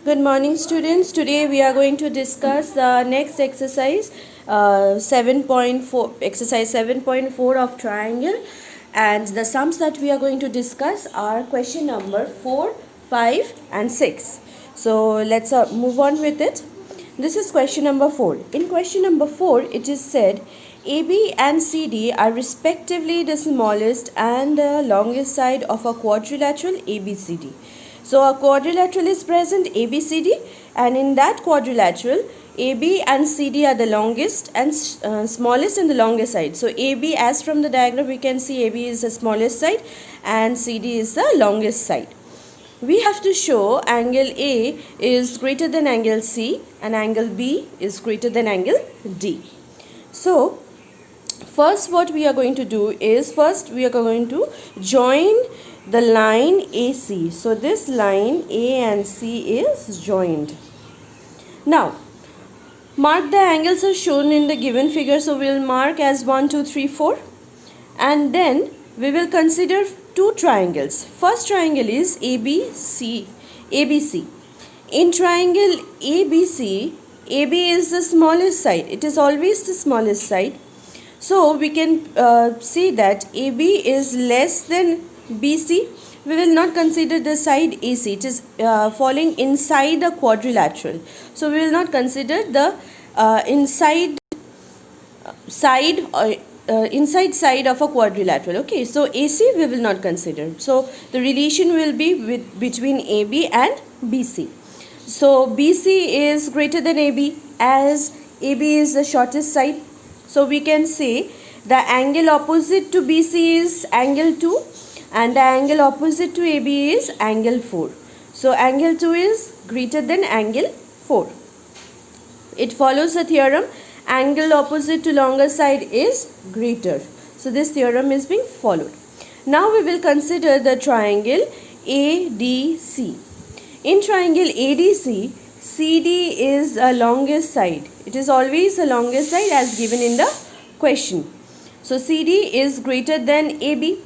Good morning, students. Today we are going to discuss the next exercise, 7.4, exercise 7.4 of triangle, and the sums that we are going to discuss are question number 4, 5 and 6. So let's move on with it. This is question number 4. In question number 4, it is said AB and CD are respectively the smallest and the longest side of a quadrilateral ABCD. So a quadrilateral is present ABCD, and in that quadrilateral AB and CD are the longest and smallest and the longest side. So AB, as from the diagram we can see, AB is the smallest side and CD is the longest side. We have to show angle A is greater than angle C and angle B is greater than angle D. So first what we are going to do is, first we are going to join the line AC. So this line A and C is joined. Now mark the angles are shown in the given figure. So we will mark as 1, 2, 3, 4, and then we will consider two triangles. First triangle is ABC. In triangle ABC, AB is the smallest side. It is always the smallest side. So we can see that AB is less than BC. We will not consider the side AC. It is falling inside the quadrilateral. So we will not consider the inside side of a quadrilateral. Okay, so AC we will not consider. So the relation will be between AB and BC. So BC is greater than AB, as AB is the shortest side. So we can say the angle opposite to BC is angle 2 and the angle opposite to AB is angle 4. So angle 2 is greater than angle 4. It follows the theorem, angle opposite to longer side is greater. So this theorem is being followed. Now we will consider the triangle ADC. In triangle ADC, CD is the longest side. It is always the longest side as given in the question. So CD is greater than AB.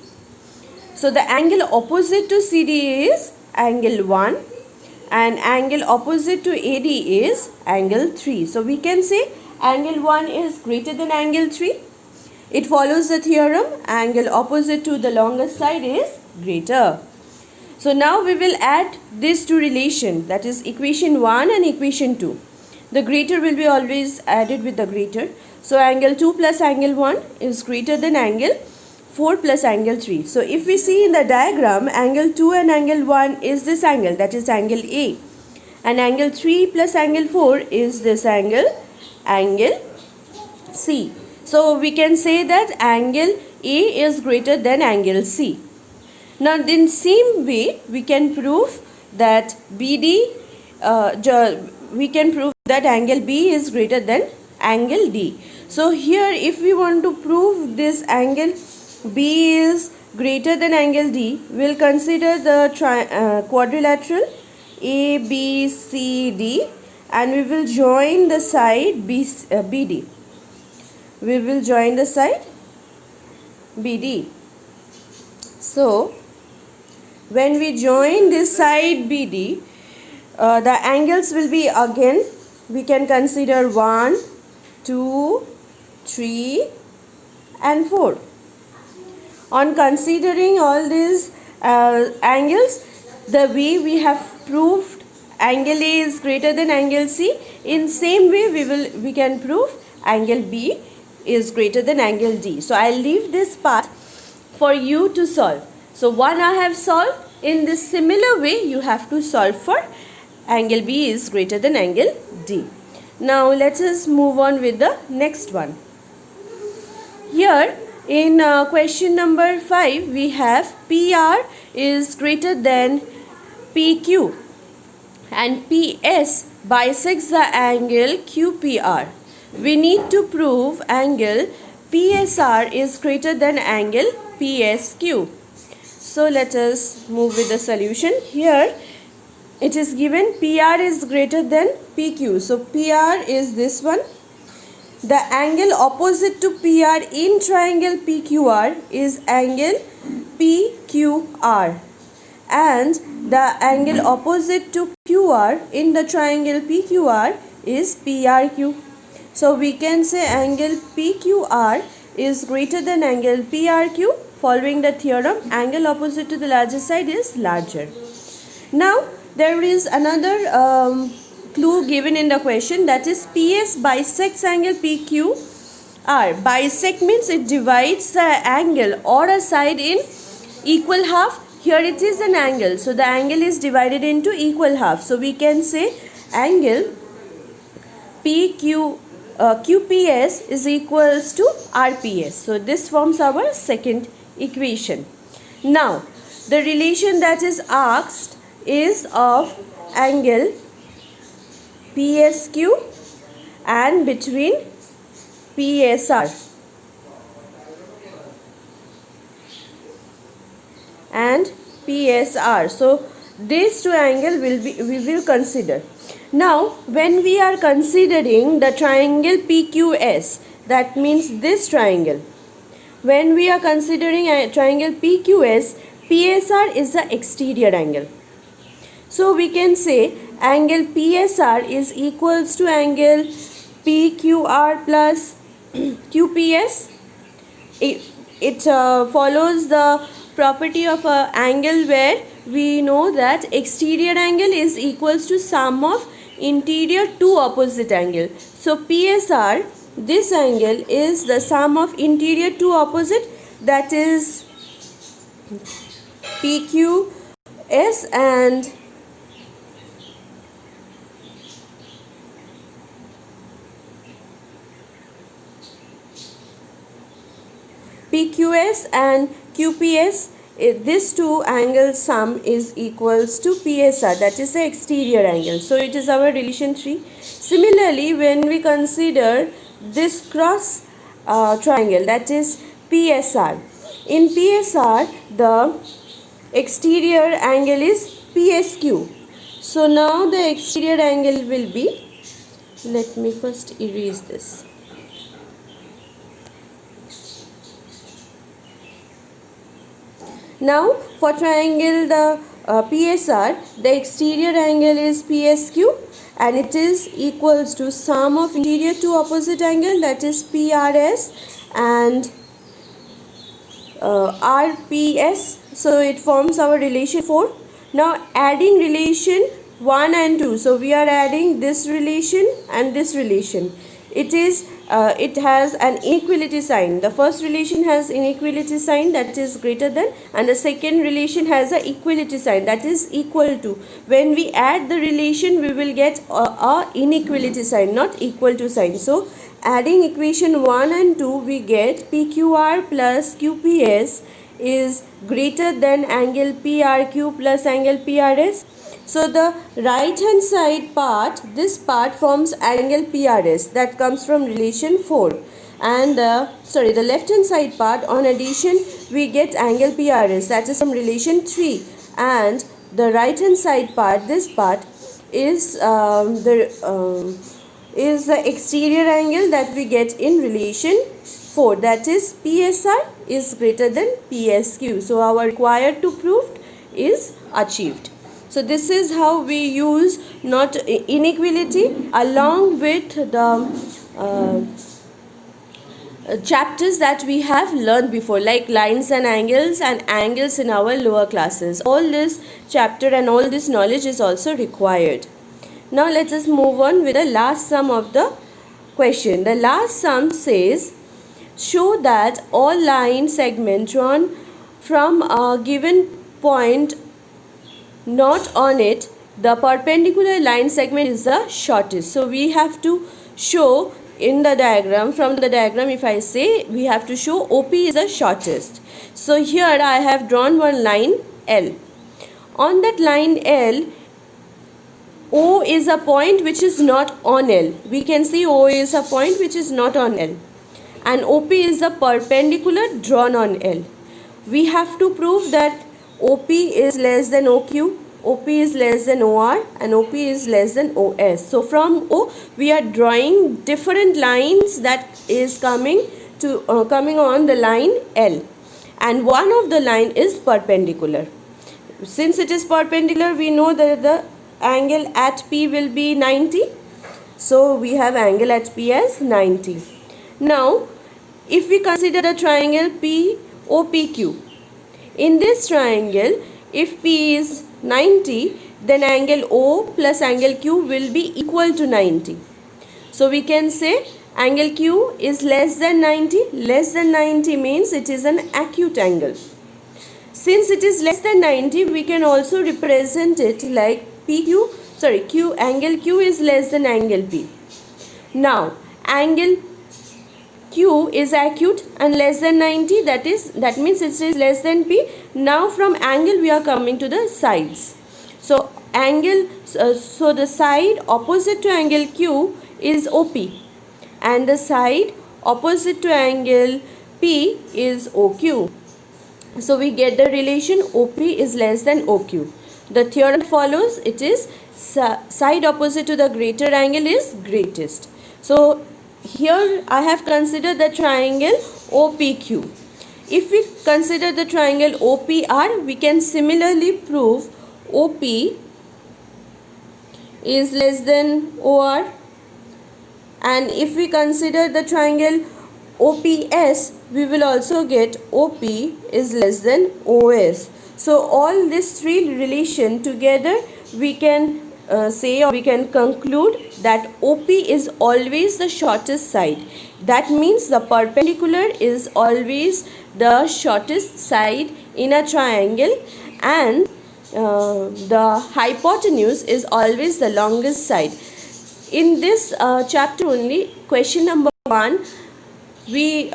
So the angle opposite to CD is angle 1 and angle opposite to AD is angle 3. So we can say angle 1 is greater than angle 3. It follows the theorem, angle opposite to the longest side is greater. So now we will add these two relations, that is equation 1 and equation 2. The greater will be always added with the greater. So angle 2 plus angle 1 is greater than angle 4 plus angle 3. So if we see in the diagram, angle 2 and angle 1 is this angle, that is angle A. And angle 3 plus angle 4 is this angle C. So we can say that angle A is greater than angle C. Now in same way we can prove that angle B is greater than angle D. So here if we want to prove this angle B is greater than angle D, we will consider the quadrilateral ABCD and we will join the side BD. We will join the side BD. So when we join this side BD, the angles will be, again we can consider 1, 2, 3 and 4. On considering all these angles, the way we have proved angle A is greater than angle C, in same way we can prove angle B is greater than angle D. So I'll leave this part for you to solve. So one I have solved. In this similar way you have to solve for angle B is greater than angle D. Now let us move on with the next one. Here in question number 5 we have PR is greater than PQ and PS bisects the angle QPR. We need to prove angle PSR is greater than angle PSQ. So let us move with the solution. Here it is given PR is greater than PQ. So PR is this one. The angle opposite to PR in triangle PQR is angle PQR. and the angle opposite to QR in the triangle PQR is PRQ. So we can say angle PQR is greater than angle PRQ. Following the theorem, angle opposite to the larger side is larger. Now there is another clue given in the question, that is PS bisects angle PQR. Bisect means it divides the angle or a side in equal half. Here it is an angle, so the angle is divided into equal half. So we can say angle QPS is equals to RPS. So this forms our second equation. Now the relation that is asked is of angle PSQ and between PSR and PSR. So these two angles we will consider. Now when we are considering the triangle PQS, that means this triangle, when we are considering a triangle PQS, PSR is the exterior angle. So we can say angle PSR is equals to angle PQR plus QPS. It follows the property of an angle where we know that exterior angle is equals to sum of interior two opposite angle. So PSR, this angle is the sum of interior two opposite, that is PQS and QPS. This two angle sum is equals to PSR, that is the exterior angle. So it is our relation 3. Similarly, when we consider this cross triangle, that is PSR. In PSR, the exterior angle is PSQ. So now the exterior angle will be, let me first erase this. Now for triangle the PSR, the exterior angle is PSQ and it is equals to sum of interior two opposite angle, that is PRS and RPS. So it forms our relation 4. Now adding relation 1 and 2. So we are adding this relation and this relation. It has an inequality sign. The first relation has inequality sign, that is greater than, and the second relation has a equality sign, that is equal to. When we add the relation, we will get a inequality sign, not equal to sign. So adding equation 1 and 2, we get PQR plus QPS is greater than angle PRQ plus angle PRS. So the right hand side part, this part forms angle PRS, that comes from relation 4, and the left hand side part, on addition we get angle PRS, that is from relation 3, and the right hand side part, this part is the exterior angle that we get in relation 4, that is PSR is greater than PSQ. So our required to prove is achieved. So this is how we use not inequality along with the chapters that we have learned before, like lines and angles in our lower classes. All this chapter and all this knowledge is also required. Now let us move on with the last sum of the question. The last sum says, show that all line segments drawn from a given point not on it, the perpendicular line segment is the shortest. So we have to show in the diagram, from the diagram if I say, we have to show OP is the shortest. So here I have drawn one line L. On that line L, O is a point which is not on L. We can see O is a point which is not on L. And OP is the perpendicular drawn on L. We have to prove that OP is less than OQ, OP is less than OR, and OP is less than OS. So from O, we are drawing different lines that is coming on the line L, and one of the line is perpendicular. since it is perpendicular, we know that the angle at P will be 90. So we have angle at P as 90. Now, if we consider the triangle POPQ, in this triangle, if P is 90, then angle O plus angle Q will be equal to 90. So we can say angle Q is less than 90. Less than 90 means it is an acute angle. Since it is less than 90, we can also represent it like angle Q is less than angle P. Now, angle Q is acute and less than 90, that means it is less than P. Now from angle we are coming to the sides. So so the side opposite to angle Q is OP, and the side opposite to angle P is OQ. So we get the relation OP is less than OQ. The theorem follows, it is side opposite to the greater angle is greatest. So here I have considered the triangle OPQ. If we consider the triangle OPR, we can similarly prove OP is less than OR. And if we consider the triangle OPS, we will also get OP is less than OS. So all these three relation together, we can say, or we can conclude that OP is always the shortest side. That means the perpendicular is always the shortest side in a triangle, and the hypotenuse is always the longest side. In this chapter only, question number 1, we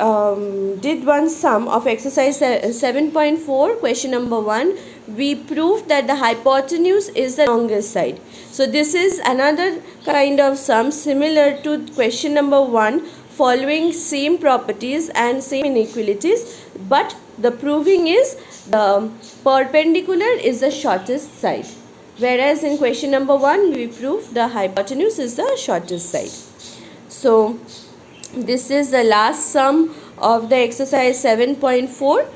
did one sum of exercise 7.4. Question number 1, we proved that the hypotenuse is the longest side. So this is another kind of sum similar to question number 1, following same properties and same inequalities, but the proving is the perpendicular is the shortest side, whereas in question number 1 we proved the hypotenuse is the shortest side. So this is the last sum of the exercise 7.4.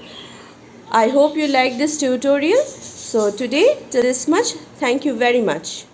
I hope you like this tutorial. So today, to this much. Thank you very much.